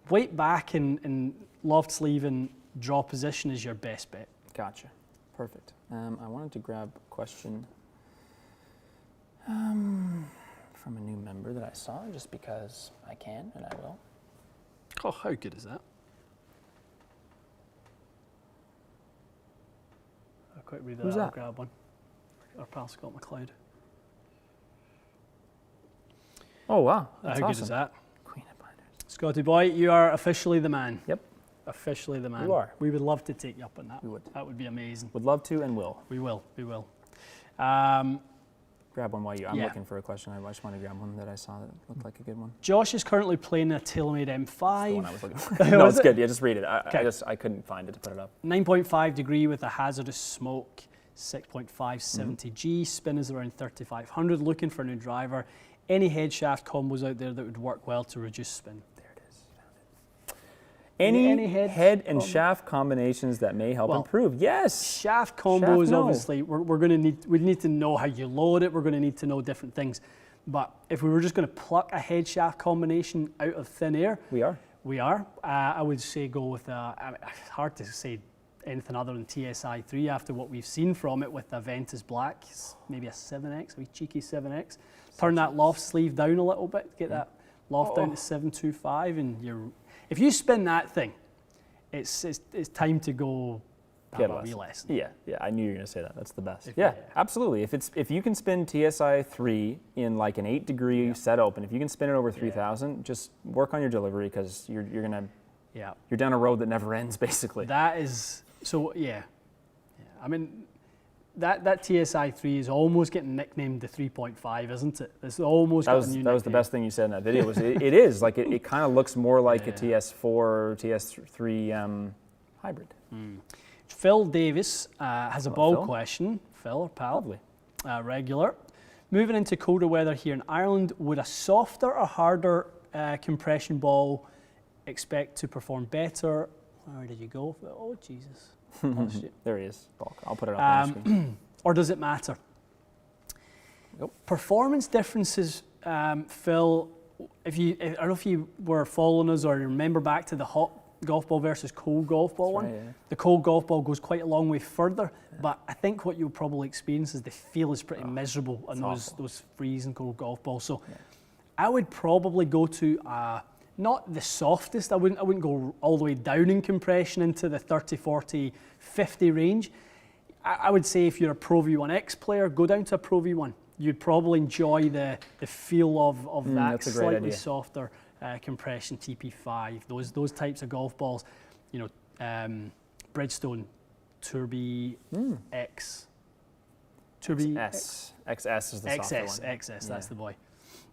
weight back and loft sleeve and draw position is your best bet. Gotcha. Perfect. I wanted to grab a question from a new member that I saw just because I can and I will. Oh, how good is that? I'll quick read that. Who's I'll that? grab one. Our pal Scott McLeod. Oh, wow. How That's good awesome. is that? Queen of Binders. Scotty boy, you are officially the man. Yep. Officially the man. You are. We would love to take you up on that. We would. That would be amazing. Would love to and will. We will. grab one while I'm Yeah. looking for a question. I just want to grab one that I saw that looked like a good one. Josh is currently playing a TaylorMade That's the M5. one I was looking for. No, it's good. Yeah, just read it. I couldn't find it to put it up. 9.5 degree with a hazardous smoke, 6.5 70G, spin is around 3,500, looking for a new driver. Any head shaft combos out there that would work well to reduce spin? There it is. Found it. Any head and combo? shaft combinations that may help improve? Yes. Shaft combos, no. obviously, we're going to need to know how you load it. We're going to need to know different things. But if we were just going to pluck a head shaft combination out of thin air, We are. I would say go with it's hard to say anything other than TSI 3 after what we've seen from it with the Ventus Black, maybe a 7X, a wee cheeky 7X. Turn that loft sleeve down a little bit, get that loft down to 725, and if you spin that thing, it's time to go have a wee lesson. Yeah, I knew you were going to say that. That's the best. Yeah, absolutely. If you can spin TSI 3 in like an 8-degree set open, if you can spin it over 3,000, just work on your delivery because you're down a road that never ends, basically. That is so. Yeah. I mean, that TSI 3 is almost getting nicknamed the 3.5, isn't it? It's almost got a new that was the best thing you said in that video. It is like it kind of looks more like a TS4 or TS3 hybrid. Phil Davis has a ball Phil. question. Phil, or pal, Lovely. regular. Moving into colder weather here in Ireland, would a softer or harder compression ball expect to perform better? Where did you go? Oh, Jesus. Lost you. There he is. I'll put it up on the screen. Or does it matter? Nope. Performance differences, Phil, I don't know if you were following us or remember back to the hot golf ball versus cold golf ball one. Right, yeah. The cold golf ball goes quite a long way further, but I think what you'll probably experience is the feel is pretty miserable on those freezing cold golf balls. So I would probably go to not the softest. I wouldn't go all the way down in compression into the 30, 40, 50 range. I would say if you're a Pro V1X player, go down to a Pro V1. You'd probably enjoy the feel of that that's a great slightly idea. softer compression TP5. Those types of golf balls, Bridgestone, Turby X. Turby S. XS is the softer one. XS, that's the boy.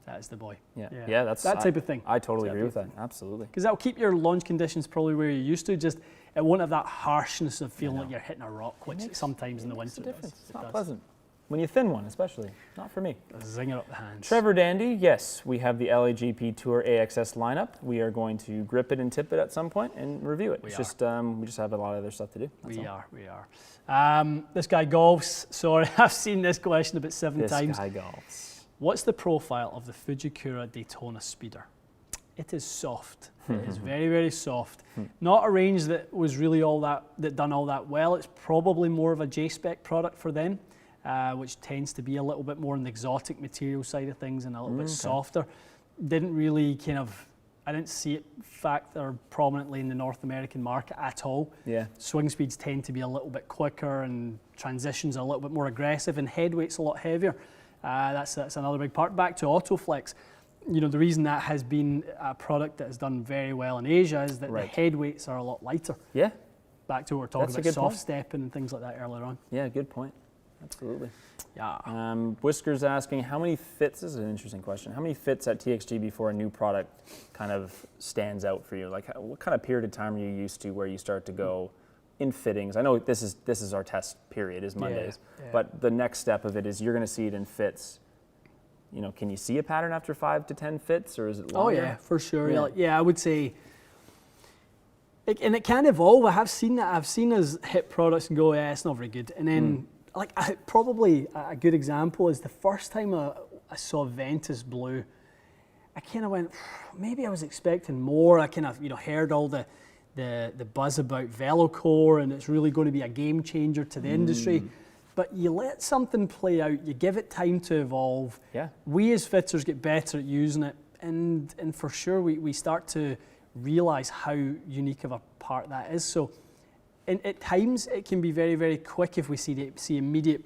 That is the boy. Yeah, that's that type of thing. I totally agree with that. Absolutely. Because that'll keep your launch conditions probably where you're used to. Just it won't have that harshness of feeling like you're hitting a rock, which sometimes in the winter does. It's not pleasant. When you thin one, especially. Not for me. Zinger up the hands. Trevor Dandy, yes, we have the LAGP Tour AXS lineup. We are going to grip it and tip it at some point and review it. We just have a lot of other stuff to do. We are. This guy golfs. Sorry, I've seen this question about 7 times. This guy golfs. What's the profile of the Fujikura Daytona Speeder? It is soft. It is very, very soft. Not a range that was really done all that well. It's probably more of a J-spec product for them, which tends to be a little bit more on the exotic material side of things and a little bit softer. Didn't really I didn't see it factor prominently in the North American market at all. Yeah. Swing speeds tend to be a little bit quicker and transitions are a little bit more aggressive and head weight's a lot heavier. That's another big part. Back to Autoflex, the reason that has been a product that has done very well in Asia is that the head weights are a lot lighter. Yeah. Back to what we're talking about soft stepping and things like that earlier on. Yeah, good point. Absolutely. Yeah. Whisker's asking, how many fits, this is an interesting question, how many fits at TXG before a new product kind of stands out for you? Like what kind of period of time are you used to where you start to go in fittings? I know this is our test period, is Mondays, but the next step of it is you're going to see it in fits. Can you see a pattern after 5 to 10 fits, or is it longer? Oh yeah, for sure. Yeah, I would say, and it can evolve. I have seen that. I've seen us hit products and go, yeah, it's not very good. And then, probably a good example is the first time I saw Ventus Blue, I kind of went, maybe I was expecting more. I kind of, heard all the buzz about VeloCore and it's really going to be a game changer to the industry. But you let something play out, you give it time to evolve. Yeah. We as fitters get better at using it, and for sure we start to realise how unique of a part that is. So at times it can be very, very quick if we see immediate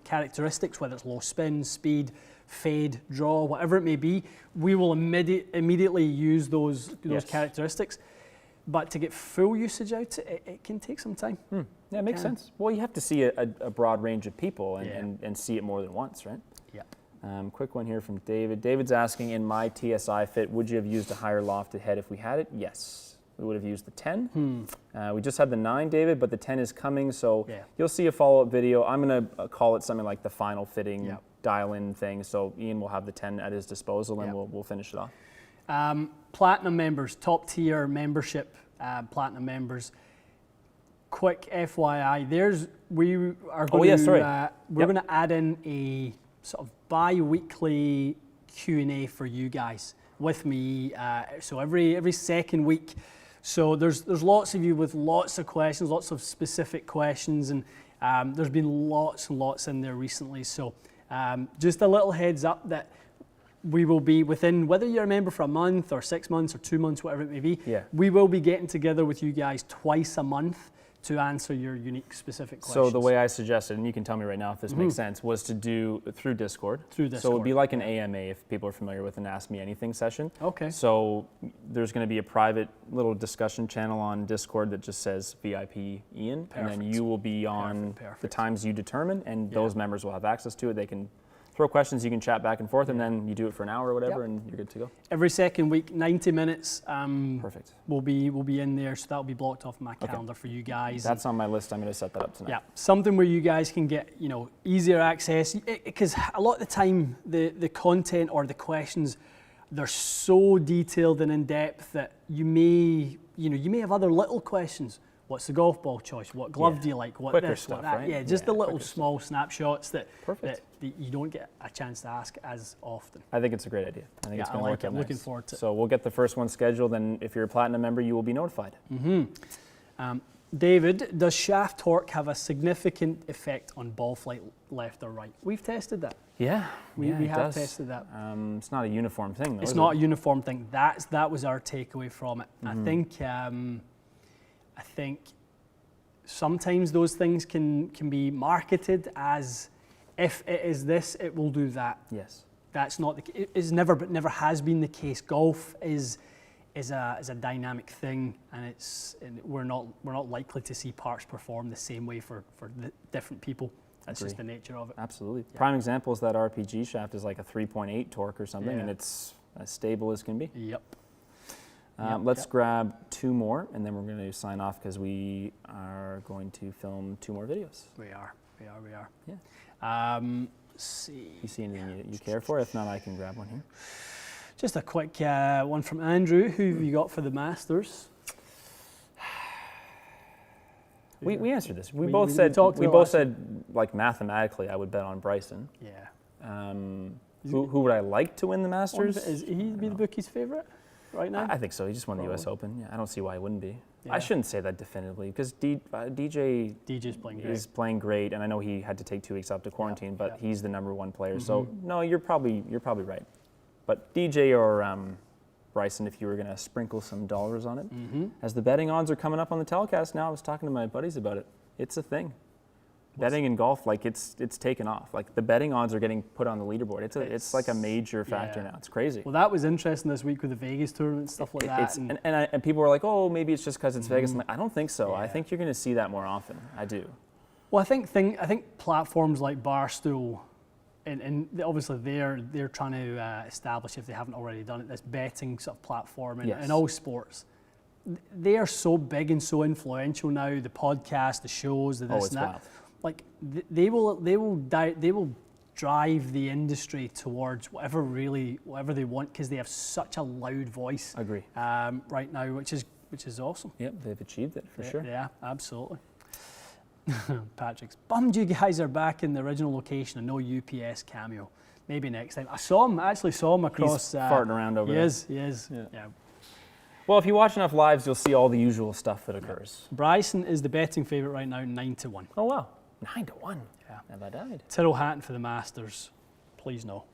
characteristics, whether it's low spin, speed, fade, draw, whatever it may be. We will immediately use those characteristics. But to get full usage out, it can take some time. Yeah, it makes sense. Well, you have to see a broad range of people and see it more than once, right? Yep. Quick one here from David. David's asking, in my TSI fit, would you have used a higher lofted head if we had it? Yes, we would have used the 10. We just had the 9, David, but the 10 is coming, so you'll see a follow-up video. I'm going to call it something like the final fitting dial-in thing, so Ian will have the 10 at his disposal, and we'll finish it off. Platinum members, top tier membership, platinum members. Quick FYI, we are going we're going to add in a sort of bi-weekly Q&A for you guys with me. So every second week. So there's lots of you with lots of questions, lots of specific questions, and there's been lots and lots in there recently. So just a little heads up that we will be within, whether you're a member for a month or 6 months or 2 months, whatever it may be, we will be getting together with you guys twice a month to answer your unique specific questions. So the way I suggested, and you can tell me right now if this makes sense, was to do through Discord. So it would be like an AMA if people are familiar with an Ask Me Anything session. Okay. So there's going to be a private little discussion channel on Discord that just says VIP Ian, and then you will be on the times you determine, and those members will have access to it. They can throw questions, you can chat back and forth, and then you do it for an hour or whatever, and you're good to go. Every second week, 90 minutes. Perfect. We'll be in there, so that'll be blocked off my calendar for you guys. That's on my list. I'm going to set that up tonight. Yeah, something where you guys can get easier access, because a lot of the time the content or the questions, they're so detailed and in depth that you may have other little questions. What's the golf ball choice? What glove do you like? What quicker this, stuff, what that? right? Yeah, just the little small snapshots that you don't get a chance to ask as often. I think it's a great idea. I think it's going to work out nice. Looking forward to it. So we'll get the first one scheduled, and if you're a platinum member, you will be notified. David, does shaft torque have a significant effect on ball flight, left or right? We've tested that. Yeah, we have tested that. It's not a uniform thing, though. It's not a uniform thing. That was our takeaway from it. I think sometimes those things can be marketed as, if it is this, it will do that. Yes. That's not the. It is never, but never has been the case. Golf is a dynamic thing, and we're not likely to see parts perform the same way for different people. That's just the nature of it. Absolutely. Yeah. Prime example is that RPG shaft is like a 3.8 torque or something, and it's as stable as can be. Yep. Let's grab 2 more, and then we're going to sign off because we are going to film 2 more videos. We are. Yeah. Let's see. You see anything you care for? If not, I can grab one here. Just a quick one from Andrew. Who have you got for the Masters? We answered this. We both said like mathematically I would bet on Bryson. Yeah. Who would I like to win the Masters? Is he the bookie's favourite right now? I think so. He just won the U.S. Open. Yeah, I don't see why he wouldn't be. Yeah. I shouldn't say that definitively because DJ's playing great, and I know he had to take 2 weeks off to quarantine, but he's the #1 player. So no, you're probably right. But DJ or Bryson, if you were going to sprinkle some dollars on it, as the betting odds are coming up on the telecast now, I was talking to my buddies about it. It's a thing. Betting in golf, like it's taken off. Like the betting odds are getting put on the leaderboard. It's like a major factor now. It's crazy. Well, that was interesting this week with the Vegas tournament and stuff like that. And people were like, oh, maybe it's just because it's Vegas. I'm like, I don't think so. Yeah. I think you're going to see that more often. I do. Well, I think platforms like Barstool, and obviously they're trying to establish, if they haven't already done it, this betting sort of platform in all sports. They are so big and so influential now. The podcast, the shows, the this and that. Wild. Like they will drive the industry towards whatever they want because they have such a loud voice. Agree. Right now, which is awesome. Yep, they've achieved it for sure. Yeah, absolutely. Patrick's bummed you guys are back in the original location and no UPS cameo. Maybe next time. I actually saw him across. He's farting around over there. He is. Yeah. Well, if you watch enough lives, you'll see all the usual stuff that occurs. Bryson is the betting favourite right now, 9-1. Oh wow, 9-1. Yeah. Never died. Tyrrell Hatton for the Masters. Please no.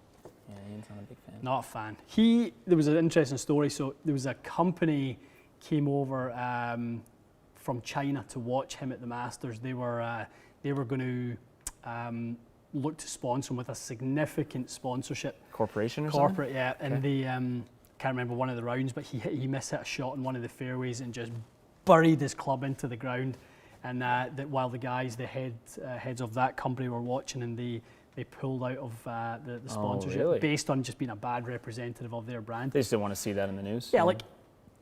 Yeah, Ian's not a big fan. Not a fan. There was an interesting story. So there was a company came over from China to watch him at the Masters. They were going to look to sponsor him with a significant sponsorship. Corporation or Corporate, something? yeah. And they can't remember one of the rounds, but he mishit a shot in one of the fairways and just buried his club into the ground. And that while the guys, the heads of that company were watching, and they pulled out of the sponsorship really? based on just being a bad representative of their brand. They just didn't want to see that in the news. Yeah, like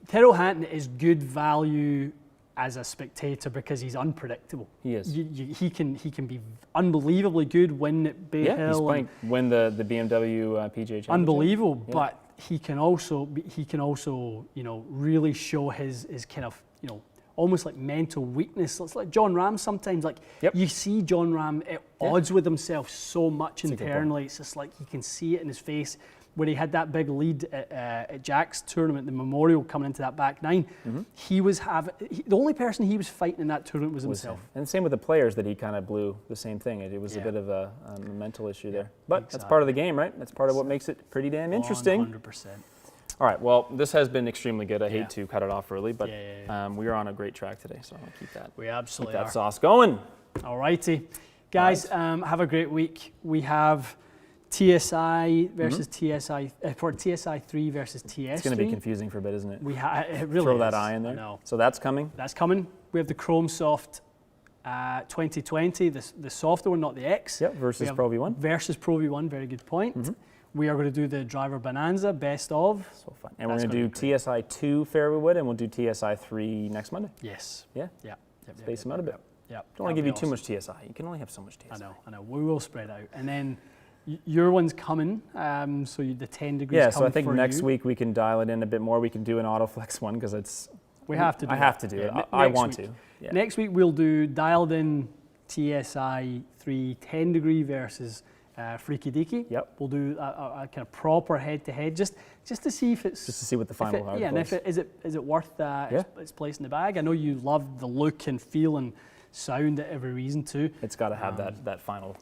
Tyrrell Hatton is good value as a spectator because he's unpredictable. He is. He can be unbelievably good, win at Bay Yeah, Hill. he's playing, win the BMW PGA Championship. Unbelievable, Yeah. but he can also really show his kind of almost like mental weakness. It's like John Ram sometimes. Like you see John Ram at odds with himself so much internally. It's just like you can see it in his face. When he had that big lead at Jack's tournament, the Memorial, coming into that back nine, he was the only person he was fighting in that tournament was himself. And same with the players that he kind of blew, the same thing. It was a bit of a mental issue there. But that's part of the game, right? That's part of what makes it pretty damn interesting. 100%. All right, well, this has been extremely good. I hate to cut it off early, but we are on a great track today, so I'll keep that. We absolutely keep that are. sauce going. All righty. Guys, have a great week. We have TSI versus TSI, for TSI 3 versus TS3. It's going to be confusing for a bit, isn't it? It really Throw is. that eye in there. I know. So that's coming? That's coming. We have the Chrome Soft 2020, the softer one, not the X. Yep, versus Pro V1. Versus Pro V1, very good point. We are going to do the Driver Bonanza, best of. So fun. And we're going to do TSI 2 fairway wood, and we'll do TSI 3 next Monday. Yes. Yeah? Yeah. Space them out a bit. Yeah. Don't want to give you too much TSI. You can only have so much TSI. I know. We will spread out. And then your one's coming, so the 10 degrees Yeah, coming so I think next you. week we can dial it in a bit more. We can do an Autoflex one because it's... We have to do I have to do it. I want to. Yeah. Next week we'll do dialed in TSI 3 10 degree versus Freaky Deaky. Yep. We'll do a kind of proper head-to-head just to see if it's... Just to see what the final hard and if is it worth its place in the bag. I know you love the look and feel and sound at every reason too. It's got to have that final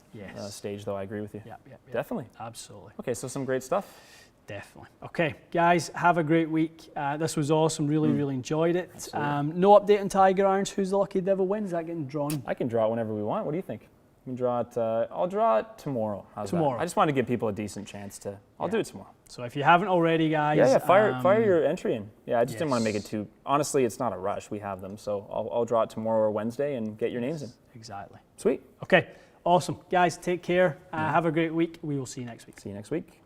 stage, though. I agree with you. Yeah. Definitely. Absolutely. Okay, so some great stuff. Definitely. Okay, guys, have a great week. This was awesome. Really enjoyed it. No update on Tiger Irons. Who's the lucky devil? When is that getting drawn? I can draw it whenever we want. What do you think? You can draw it. I'll draw it tomorrow. How's that? I just want to give people a decent chance to. I'll do it tomorrow. So if you haven't already, guys. Fire your entry in. Yeah, I just didn't want to make it too. Honestly, it's not a rush. We have them, so I'll draw it tomorrow or Wednesday and get your names in. Exactly. Sweet. Okay. Awesome, guys. Take care. Have a great week. We will see you next week. See you next week.